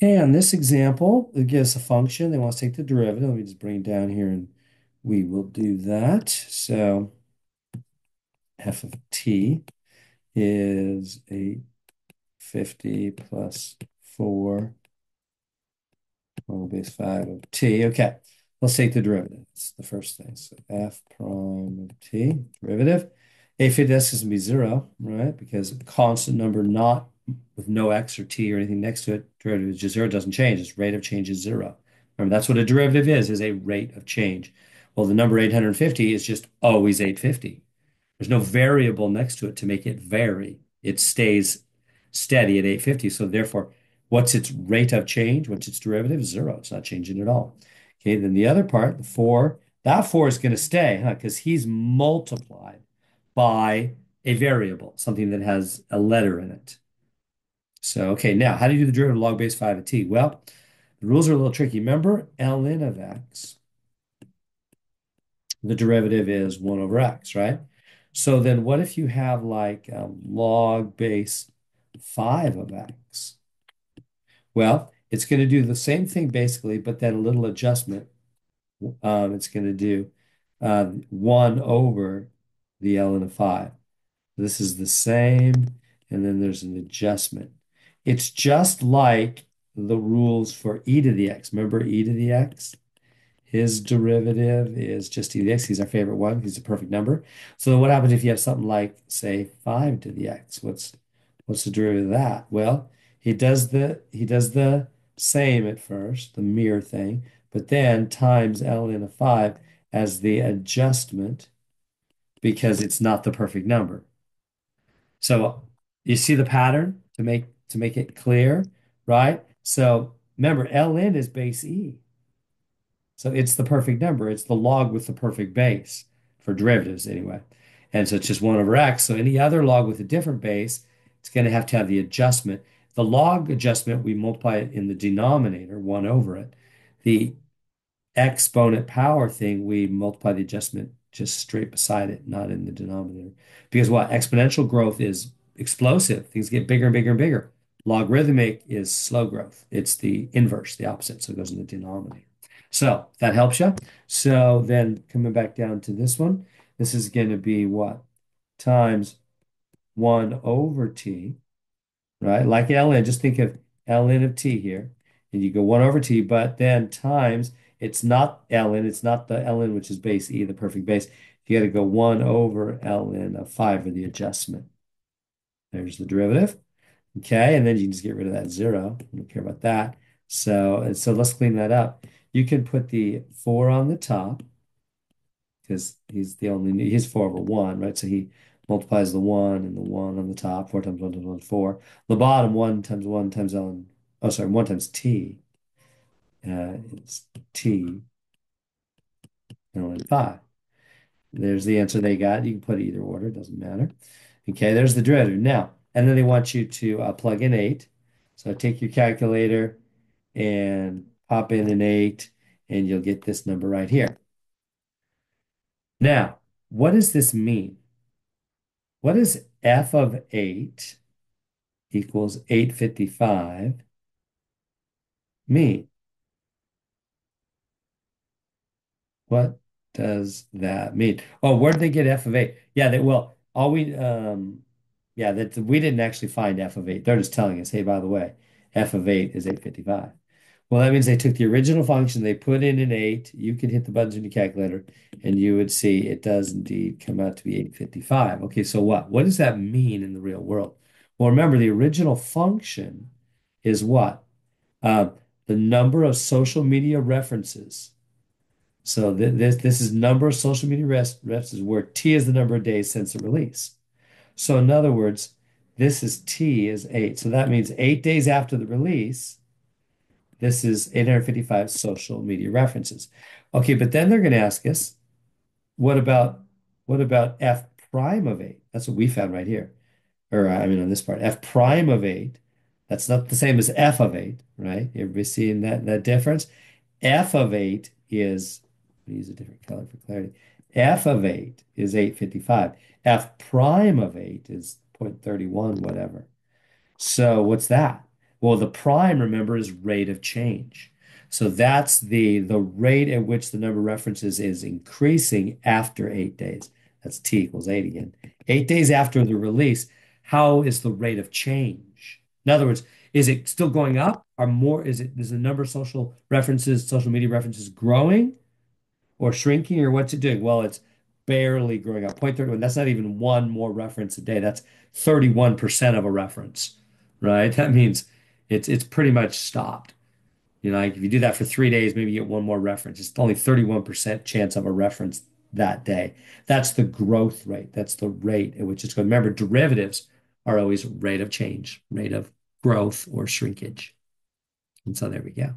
Okay, on this example, it gives a function. They want us to take the derivative. Let me just bring it down here and we will do that. So f of t is 850 plus 4 whole base 5 of t. Okay, let's take the derivative. That's the first thing. So f prime of t, derivative. 850, that's just going to be 0, right? Because a constant number not with no x or t or anything next to it, derivative is just 0, it doesn't change. Its rate of change is 0. Remember, that's what a derivative is a rate of change. Well, the number 850 is just always 850. There's no variable next to it to make it vary. It stays steady at 850. So therefore, what's its rate of change? What's its derivative? 0. It's not changing at all. Okay, then the other part, the 4, that 4 is going to stay, huh? Because he's multiplied by a variable, something that has a letter in it. So, okay, now how do you do the derivative of log base 5 of t? Well, the rules are a little tricky. Remember ln of x, the derivative is 1 over x, right? So then what if you have like log base 5 of x? Well, it's going to do the same thing basically, but then a little adjustment. It's going to do 1 over the ln of 5. This is the same, and then there's an adjustment. It's just like the rules for e to the x. Remember e to the x? His derivative is just e to the x. He's our favorite one. He's a perfect number. So what happens if you have something like, say, 5 to the x? What's the derivative of that? Well, he does the same at first, the mirror thing, but then times ln of 5 as the adjustment because it's not the perfect number. So you see the pattern to make it clear, right? So remember, ln is base e. So it's the perfect number. It's the log with the perfect base for derivatives anyway. And so it's just 1 over x. So any other log with a different base, it's going to have the adjustment. The log adjustment, we multiply it in the denominator, 1 over it. The exponent power thing, we multiply the adjustment just straight beside it, not in the denominator. Because what? Exponential growth is explosive. Things get bigger and bigger and bigger. Logarithmic is slow growth. It's the inverse, the opposite. So it goes in the denominator. So that helps you. So then coming back down to this one, this is going to be what? Times 1 over t, right? Like ln, just think of ln of t here. And you go 1 over t, but then times, it's not ln, it's not the ln, which is base e, the perfect base. You got to go 1 over ln of 5 for the adjustment. There's the derivative. Okay, and then you can just get rid of that 0. I don't care about that. So let's clean that up. You can put the 4 on the top because he's 4 over 1, right? So he multiplies the 1 and the 1 on the top. 4 times 1 times 1 is 4. The bottom, 1 times ln, oh, sorry, 1 times t. It's t ln 5. There's the answer they got. You can put either order, it doesn't matter. Okay, there's the derivative. Now, and then they want you to plug in 8. So take your calculator and pop in an 8, and you'll get this number right here. Now, what does this mean? What does f of 8 equals 855 mean? What does that mean? Oh, where did they get f of 8? Yeah, they well, all we yeah, that we didn't actually find f of 8. They're just telling us, hey, by the way, f of 8 is 855. Well, that means they took the original function, they put in an 8. You could hit the buttons in your calculator, and you would see it does indeed come out to be 855. Okay, so what? What does that mean in the real world? Well, remember, the original function is what? Uh, the number of social media references. So this is number of social media references where T is the number of days since the release. So in other words, this is T is 8. So that means 8 days after the release, this is 855 social media references. Okay, but then they're going to ask us, what about F prime of 8? That's what we found right here. Or I mean on this part, F prime of 8. That's not the same as F of 8, right? Everybody seeing that difference? F of 8 is, let me use a different color for clarity. F of 8 is 855. F prime of 8 is 0.31, whatever. So what's that? Well, the prime, remember, is rate of change. So that's the rate at which the number of references is increasing after 8 days. That's t equals 8 again. 8 days after the release, how is the rate of change? In other words, is it still going up or more? Is the number of social references, social media references growing or shrinking, or what's it doing? Well, it's barely growing up. 0.31, that's not even one more reference a day. That's 31% of a reference, right? That means it's pretty much stopped. Like if you do that for 3 days, maybe you get one more reference. It's only 31% chance of a reference that day. That's the growth rate. That's the rate at which it's going. Remember, derivatives are always rate of change, rate of growth or shrinkage. And so there we go.